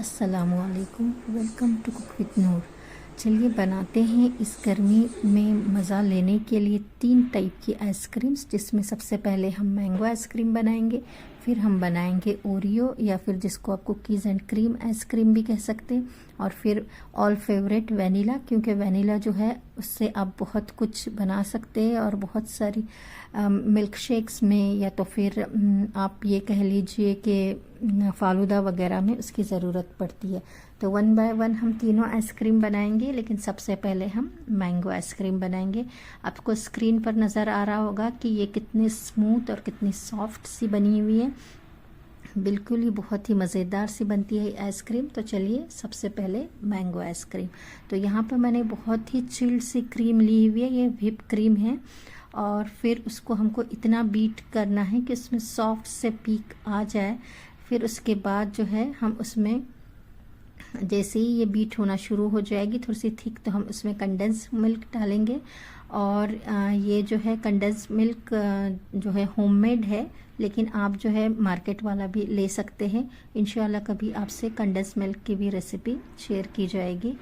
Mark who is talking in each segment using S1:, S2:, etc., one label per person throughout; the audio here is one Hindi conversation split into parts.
S1: अस्सलामुअलैकुम, वेलकम टू कुक विद नूर। चलिए बनाते हैं इस गर्मी में मज़ा लेने के लिए 3 टाइप की आइसक्रीम्स, जिसमें सबसे पहले हम मैंगो आइसक्रीम बनाएंगे, फिर हम बनाएंगे ओरियो या फिर जिसको आप कुकीज़ एंड क्रीम आइसक्रीम भी कह सकते हैं, और फिर ऑल फेवरेट वनीला, क्योंकि वनीला जो है उससे आप बहुत कुछ बना सकते हैं और बहुत सारी मिल्क शेक्स में या तो फिर आप ये कह लीजिए कि फालूदा वगैरह में उसकी ज़रूरत पड़ती है। तो 1 बाय 1 हम तीनों आइसक्रीम बनाएंगे, लेकिन सबसे पहले हम मैंगो आइसक्रीम बनाएंगे। आपको स्क्रीन पर नज़र आ रहा होगा कि ये कितनी स्मूथ और कितनी सॉफ्ट सी बनी हुई है, बिल्कुल ही बहुत ही मज़ेदार सी बनती है आइसक्रीम। तो चलिए सबसे पहले मैंगो आइसक्रीम। तो यहाँ पर मैंने बहुत ही चिल्ड सी क्रीम ली हुई है, ये व्हिप क्रीम है, और फिर उसको हमको इतना बीट करना है कि उसमें सॉफ्ट से पीक आ जाए। फिर उसके बाद जो है हम उसमें जैसे ही ये बीट होना शुरू हो जाएगी थोड़ी सी थिक, तो हम उसमें कंडेंस मिल्क डालेंगे। और ये जो है कंडेंस मिल्क जो है होममेड है, लेकिन आप जो है मार्केट वाला भी ले सकते हैं। इंशाल्लाह कभी आपसे कंडेंस मिल्क की भी रेसिपी शेयर की जाएगी।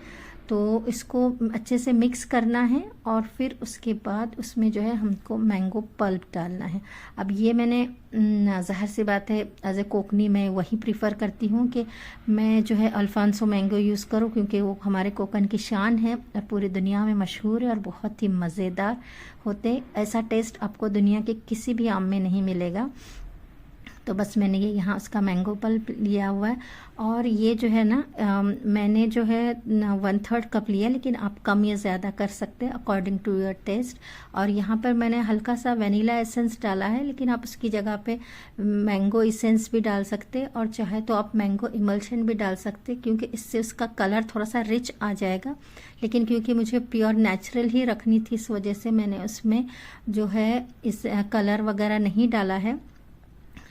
S1: तो इसको अच्छे से मिक्स करना है और फिर उसके बाद उसमें जो है हमको मैंगो पल्प डालना है। अब ये मैंने ज़ाहिर सी बात है एज ए कोकनी मैं वही प्रीफर करती हूँ कि मैं जो है अल्फांसो मैंगो यूज़ करूँ, क्योंकि वो हमारे कोकन की शान है और पूरी दुनिया में मशहूर है और बहुत ही मज़ेदार होते। ऐसा टेस्ट आपको दुनिया के किसी भी आम में नहीं मिलेगा। तो बस मैंने ये यहाँ उसका मैंगो पल्प लिया हुआ है, और ये जो है ना मैंने जो है 1/3 कप लिया, लेकिन आप कम या ज़्यादा कर सकते हैं अकॉर्डिंग टू योर टेस्ट। और यहाँ पर मैंने हल्का सा वनीला एसेंस डाला है, लेकिन आप उसकी जगह पे मैंगो एसेंस भी डाल सकते हैं, और चाहे तो आप मैंगो इमल्शन भी डाल सकते हैं, क्योंकि इससे उसका कलर थोड़ा सा रिच आ जाएगा। लेकिन क्योंकि मुझे प्योर नेचुरल ही रखनी थी, इस वजह से मैंने उसमें जो है इस कलर वगैरह नहीं डाला है।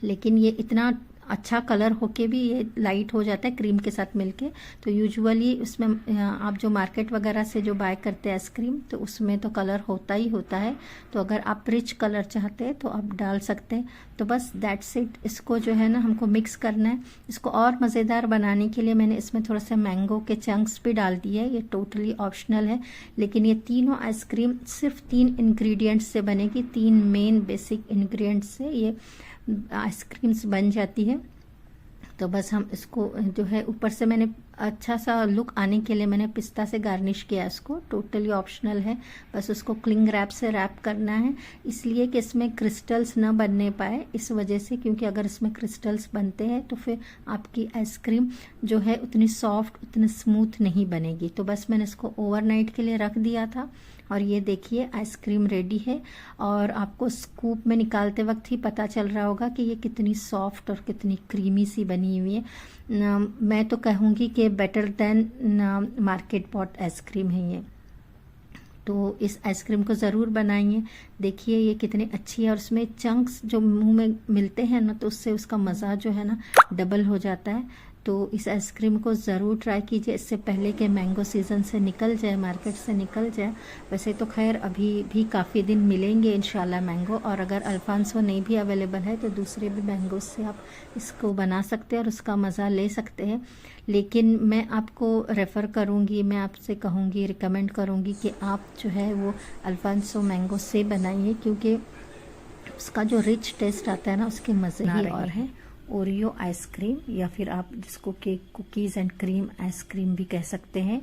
S1: लेकिन ये इतना अच्छा कलर होके भी ये लाइट हो जाता है क्रीम के साथ मिलके। तो यूजुअली उसमें आप जो मार्केट वगैरह से जो बाय करते हैं आइसक्रीम, तो उसमें तो कलर होता ही होता है। तो अगर आप रिच कलर चाहते हैं तो आप डाल सकते हैं। तो बस दैट्स इट। इसको जो है ना हमको मिक्स करना है। इसको और मज़ेदार बनाने के लिए मैंने इसमें थोड़ा सा मैंगो के चंक्स भी डाल दिए है। ये टोटली ऑप्शनल है, लेकिन ये तीनों आइसक्रीम सिर्फ 3 इंग्रेडिएंट्स से बनेगी। 3 मेन बेसिक इंग्रेडिएंट्स से ये आइसक्रीम्स बन जाती है। तो बस हम इसको जो है ऊपर से मैंने अच्छा सा लुक आने के लिए मैंने पिस्ता से गार्निश किया। इसको टोटली ऑप्शनल है, बस उसको क्लिंग रैप से रैप करना है, इसलिए कि इसमें क्रिस्टल्स न बनने पाए इस वजह से, क्योंकि अगर इसमें क्रिस्टल्स बनते हैं तो फिर आपकी आइसक्रीम जो है उतनी सॉफ्ट उतनी स्मूथ नहीं बनेगी। तो बस मैंने इसको ओवरनाइट के लिए रख दिया था, और ये देखिए आइसक्रीम रेडी है। और आपको स्कूप में निकालते वक्त ही पता चल रहा होगा कि ये कितनी सॉफ्ट और कितनी क्रीमी सी बनी हुई है। मैं तो कहूँगी कि better than market pot ice cream है ये। तो इस आइसक्रीम को ज़रूर बनाइए। देखिए ये कितनी अच्छी है, और उसमें चंक्स जो मुंह में मिलते हैं ना, तो उससे उसका मज़ा जो है ना डबल हो जाता है। तो इस आइसक्रीम को ज़रूर ट्राई कीजिए, इससे पहले कि मैंगो सीज़न से निकल जाए, मार्केट से निकल जाए। वैसे तो खैर अभी भी काफ़ी दिन मिलेंगे इंशाल्लाह मैंगो, और अगर अल्फांसो नहीं भी अवेलेबल है तो दूसरे भी मैंगो से आप इसको बना सकते हैं और उसका मज़ा ले सकते हैं। लेकिन मैं आपको रेफ़र करूँगी, मैं आपसे कहूँगी, रिकमेंड करूँगी कि आप जो है वो अल्फांसो मैंगो से बनाइए, क्योंकि उसका जो रिच टेस्ट आता है ना उसके मज़े ही और हैं। ओरियो आइसक्रीम, या फिर आप जिसको कि कुकीज़ एंड क्रीम आइसक्रीम भी कह सकते हैं,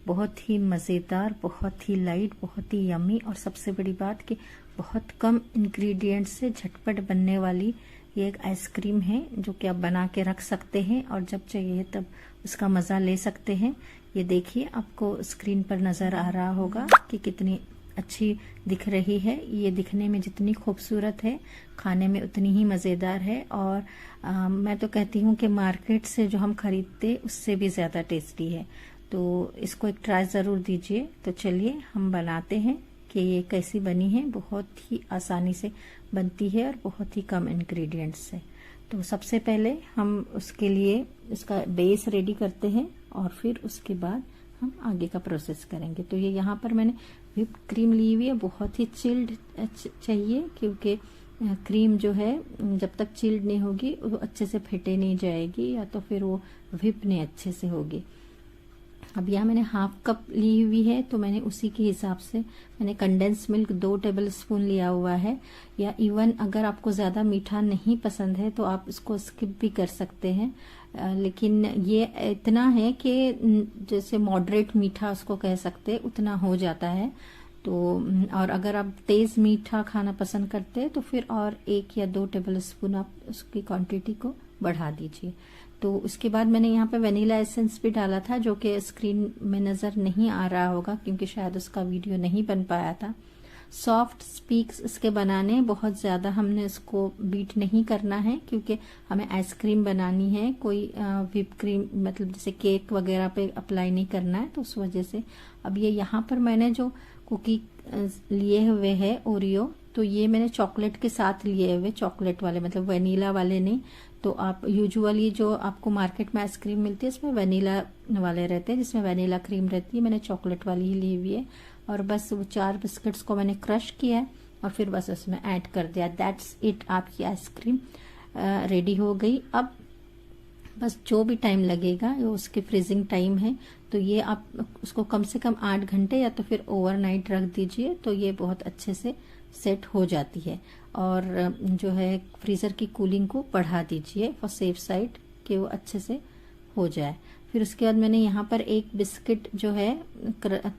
S1: बहुत ही मज़ेदार, बहुत ही लाइट, बहुत ही यम्मी, और सबसे बड़ी बात कि बहुत कम इंग्रेडिएंट्स से झटपट बनने वाली ये एक आइसक्रीम है, जो कि आप बना के रख सकते हैं और जब चाहिए तब उसका मज़ा ले सकते हैं। ये देखिए आपको स्क्रीन पर नज़र आ रहा होगा कि कितनी अच्छी दिख रही है। ये दिखने में जितनी खूबसूरत है, खाने में उतनी ही मज़ेदार है, और मैं तो कहती हूँ कि मार्केट से जो हम खरीदते उससे भी ज़्यादा टेस्टी है। तो इसको एक ट्राई ज़रूर दीजिए। तो चलिए हम बनाते हैं कि ये कैसी बनी है। बहुत ही आसानी से बनती है और बहुत ही कम इंग्रेडिएंट्स से। तो सबसे पहले हम उसके लिए इसका बेस रेडी करते हैं, और फिर उसके बाद हम आगे का प्रोसेस करेंगे। तो ये यहाँ पर मैंने व्हिप क्रीम ली हुई है, बहुत ही चिल्ड चाहिए, क्योंकि क्रीम जो है जब तक चिल्ड नहीं होगी वो अच्छे से फेंटे नहीं जाएगी, या तो फिर वो व्हिप नहीं अच्छे से होगी। अब यहाँ मैंने हाफ कप ली हुई है, तो मैंने उसी के हिसाब से मैंने कंडेंस मिल्क 2 टेबल स्पून लिया हुआ है। या इवन अगर आपको ज़्यादा मीठा नहीं पसंद है तो आप इसको स्किप भी कर सकते हैं, लेकिन ये इतना है कि जैसे मॉडरेट मीठा उसको कह सकते हैं उतना हो जाता है। तो और अगर आप तेज मीठा खाना पसंद करते हैं तो फिर और 1 या 2 टेबल स्पून आप उसकी क्वांटिटी को बढ़ा दीजिए। तो उसके बाद मैंने यहाँ पे वनीला एसेंस भी डाला था, जो कि स्क्रीन में नज़र नहीं आ रहा होगा क्योंकि शायद उसका वीडियो नहीं बन पाया था। सॉफ्ट स्पीक्स इसके बनाने, बहुत ज़्यादा हमने इसको बीट नहीं करना है क्योंकि हमें आइसक्रीम बनानी है, कोई व्हिप क्रीम मतलब जैसे केक वगैरह पे अप्लाई नहीं करना है, तो उस वजह से। अब ये यहाँ पर मैंने जो कुकी लिए हुए है ओरियो, तो ये मैंने चॉकलेट के साथ लिए हुए, चॉकलेट वाले मतलब वनीला वाले नहीं। तो आप यूजुअली जो आपको मार्केट में आइसक्रीम मिलती है इसमें वनीला वाले रहते हैं, जिसमें वनीला क्रीम रहती है, मैंने चॉकलेट वाली ही ली हुई है। और बस वो 4 बिस्किट्स को मैंने क्रश किया है और फिर बस उसमें ऐड कर दिया। दैट्स इट, आपकी आइसक्रीम रेडी हो गई। अब बस जो भी टाइम लगेगा वो उसके फ्रीजिंग टाइम है, तो ये आप उसको कम से कम 8 घंटे या तो फिर ओवरनाइट रख दीजिए, तो ये बहुत अच्छे से सेट हो जाती है। और जो है फ्रीज़र की कूलिंग को बढ़ा दीजिए फॉर सेफ साइड कि वो अच्छे से हो जाए। फिर उसके बाद मैंने यहाँ पर एक बिस्किट जो है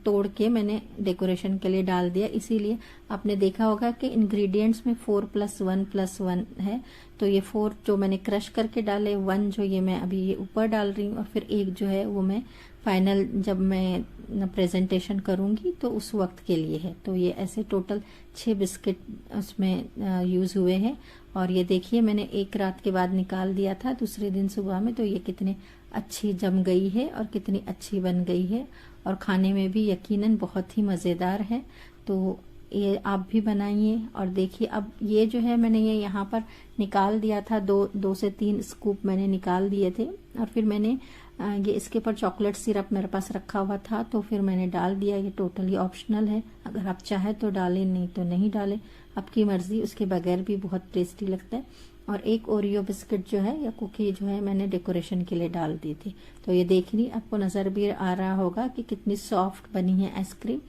S1: तोड़ के मैंने डेकोरेशन के लिए डाल दिया, इसीलिए आपने देखा होगा कि इंग्रेडिएंट्स में 4+1+1 है, तो ये 4 जो मैंने क्रश करके डाले, 1 जो ये मैं अभी ये ऊपर डाल रही हूँ, और फिर 1 जो है वो मैं फाइनल जब मैं प्रेजेंटेशन करूँगी तो उस वक्त के लिए है। तो ये ऐसे टोटल 6 बिस्किट उसमें यूज़ हुए हैं। और ये देखिए मैंने एक रात के बाद निकाल दिया था, दूसरे दिन सुबह में, तो ये कितने अच्छी जम गई है और कितनी अच्छी बन गई है, और खाने में भी यकीनन बहुत ही मज़ेदार है। तो ये आप भी बनाइए और देखिए। अब ये जो है मैंने ये यहाँ पर निकाल दिया था, 2 से 3 स्कूप मैंने निकाल दिए थे, और फिर मैंने ये इसके ऊपर चॉकलेट सिरप मेरे पास रखा हुआ था, तो फिर मैंने डाल दिया। ये टोटली ऑप्शनल है, अगर आप चाहे तो डालें, नहीं तो नहीं डालें, आपकी मर्जी। उसके बगैर भी बहुत टेस्टी लगता है। और एक ओरियो बिस्किट जो है या कुकी जो है मैंने डेकोरेशन के लिए डाल दी थी। तो ये देखनी आपको नज़र भी आ रहा होगा कि कितनी सॉफ्ट बनी है आइसक्रीम,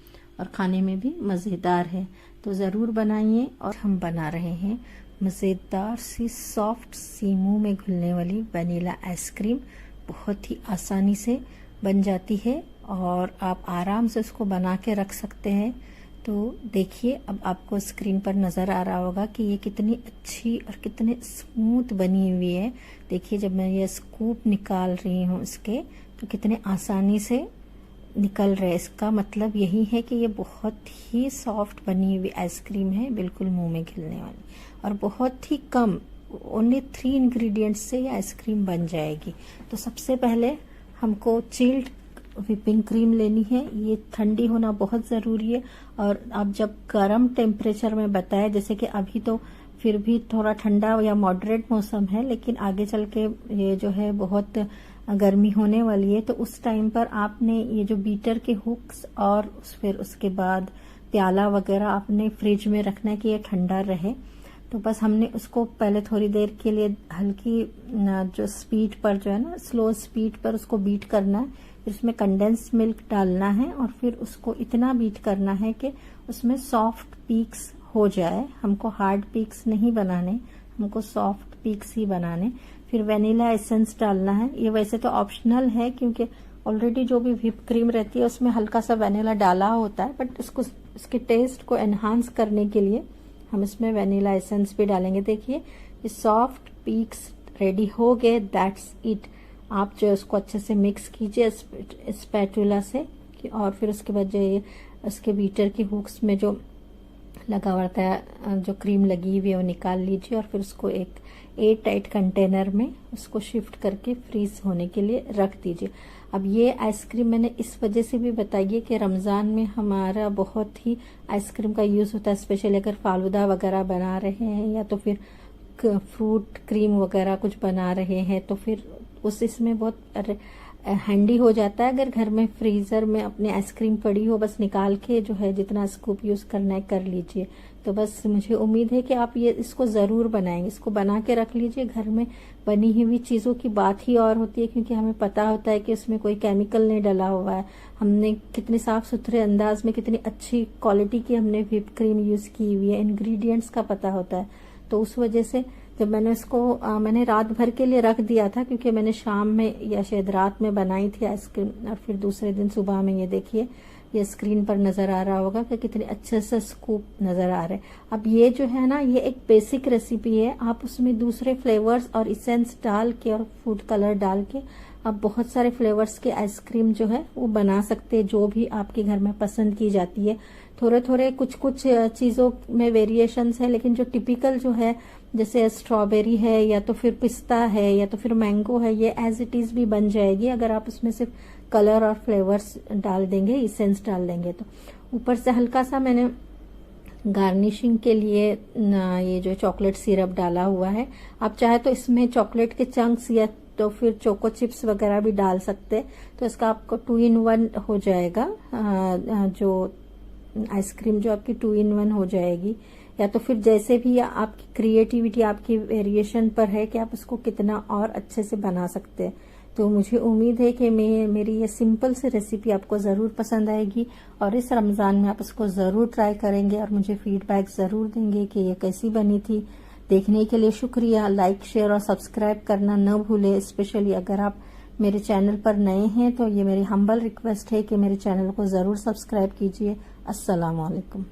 S1: और खाने में भी मज़ेदार है। तो ज़रूर बनाइए। और हम बना रहे हैं मज़ेदार सी सॉफ्ट सी मुँह में घुलने वाली वनीला आइसक्रीम। बहुत ही आसानी से बन जाती है और आप आराम से उसको बना के रख सकते हैं। तो देखिए अब आपको स्क्रीन पर नज़र आ रहा होगा कि ये कितनी अच्छी और कितने स्मूथ बनी हुई है। देखिए जब मैं ये स्कूप निकाल रही हूँ इसके, तो कितने आसानी से निकल रहे। इसका मतलब यही है कि ये बहुत ही सॉफ्ट बनी हुई आइसक्रीम है, बिल्कुल मुंह में घिलने वाली, और बहुत ही कम, ओनली 3 इंग्रेडिएंट्स से ये आइसक्रीम बन जाएगी। तो सबसे पहले हमको चिल्ड व्हिपिंग क्रीम लेनी है। ये ठंडी होना बहुत ज़रूरी है, और आप जब गर्म टेम्परेचर में बताए, जैसे कि अभी तो फिर भी थोड़ा ठंडा या मॉडरेट मौसम है, लेकिन आगे चल के ये जो है बहुत गर्मी होने वाली है, तो उस टाइम पर आपने ये जो बीटर के हुक्स और फिर उसके बाद प्याला वगैरह आपने फ्रिज में रखना है कि ये ठंडा रहे। तो बस हमने उसको पहले थोड़ी देर के लिए हल्की जो स्पीड पर जो है ना, स्लो स्पीड पर उसको बीट करना है। फिर उसमें कंडेंस मिल्क डालना है और फिर उसको इतना बीट करना है कि उसमें सॉफ्ट पीक्स हो जाए। हमको हार्ड पीक्स नहीं बनाने, हमको सॉफ्ट पीक्स ही बनाने। फिर वेनिला एसेंस डालना है। ये वैसे तो ऑप्शनल है क्योंकि ऑलरेडी जो भी व्हिप क्रीम रहती है उसमें हल्का सा वेनिला डाला होता है, बट इसके टेस्ट को एनहांस करने के लिए हम इसमें वेनिला एसेंस भी डालेंगे। देखिए ये सॉफ्ट पीक्स रेडी हो गए, दैट्स इट। आप जो है उसको अच्छे से मिक्स कीजिए स्पैटुला से, और फिर उसके बाद जो ये उसके बीटर की हुक्स में जो लगा हुआ है, जो क्रीम लगी हुई है, वो निकाल लीजिए, और फिर उसको एक एयर टाइट कंटेनर में उसको शिफ्ट करके फ्रीज होने के लिए रख दीजिए। अब ये आइसक्रीम मैंने इस वजह से भी बताई है कि रमज़ान में हमारा बहुत ही आइसक्रीम का यूज़ होता है, स्पेशली अगर फालूदा वगैरह बना रहे हैं या तो फिर फ्रूट क्रीम वगैरह कुछ बना रहे हैं, तो फिर उस इसमें बहुत हैंडी हो जाता है। अगर घर में फ्रीजर में अपने आइसक्रीम पड़ी हो, बस निकाल के जो है जितना स्कूप यूज करना है कर लीजिए। तो बस मुझे उम्मीद है कि आप ये इसको जरूर बनाएंगे, इसको बना के रख लीजिए। घर में बनी हुई चीजों की बात ही और होती है, क्योंकि हमें पता होता है कि उसमें कोई केमिकल नहीं डला हुआ है। हमने कितने साफ सुथरे अंदाज में, कितनी अच्छी क्वालिटी की हमने व्हिप क्रीम यूज की हुई है, इंग्रेडिएंट्स का पता होता है। तो उस वजह से जब मैंने इसको मैंने रात भर के लिए रख दिया था, क्योंकि मैंने शाम में या शायद रात में बनाई थी आइसक्रीम, और फिर दूसरे दिन सुबह में ये देखिए, ये स्क्रीन पर नजर आ रहा होगा कि कितने अच्छे से स्कूप नजर आ रहे हैं। अब ये जो है ना, ये एक बेसिक रेसिपी है। आप उसमें दूसरे फ्लेवर्स और इसेंस डाल के और फूड कलर डाल के आप बहुत सारे फ्लेवर्स के आइसक्रीम जो है वो बना सकते हैं, जो भी आपके घर में पसंद की जाती है। थोड़े थोड़े कुछ कुछ चीजों में वेरिएशंस है, लेकिन जो टिपिकल जो है, जैसे स्ट्रॉबेरी है या तो फिर पिस्ता है या तो फिर मैंगो है, ये एज इट इज भी बन जाएगी अगर आप उसमें सिर्फ कलर और फ्लेवर्स डाल देंगे, इसेंस डाल देंगे। तो ऊपर से हल्का सा मैंने गार्निशिंग के लिए ये जो चॉकलेट सिरप डाला हुआ है। आप चाहे तो इसमें चॉकलेट के चंक्स या तो फिर चोको चिप्स वगैरह भी डाल सकते हैं। तो इसका आपको 2 in 1 हो जाएगा, जो आइसक्रीम जो आपकी 2 in 1 हो जाएगी। या तो फिर जैसे भी आपकी क्रिएटिविटी, आपकी वेरिएशन पर है कि आप उसको कितना और अच्छे से बना सकते हैं। तो मुझे उम्मीद है कि मेरी ये सिंपल सी रेसिपी आपको ज़रूर पसंद आएगी, और इस रमज़ान में आप इसको ज़रूर ट्राई करेंगे और मुझे फीडबैक ज़रूर देंगे कि ये कैसी बनी थी। देखने के लिए शुक्रिया। लाइक, शेयर और सब्सक्राइब करना न भूलें। स्पेशली अगर आप मेरे चैनल पर नए हैं तो ये मेरी हम्बल रिक्वेस्ट है कि मेरे चैनल को ज़रूर सब्सक्राइब कीजिए। अस्सलाम वालेकुम।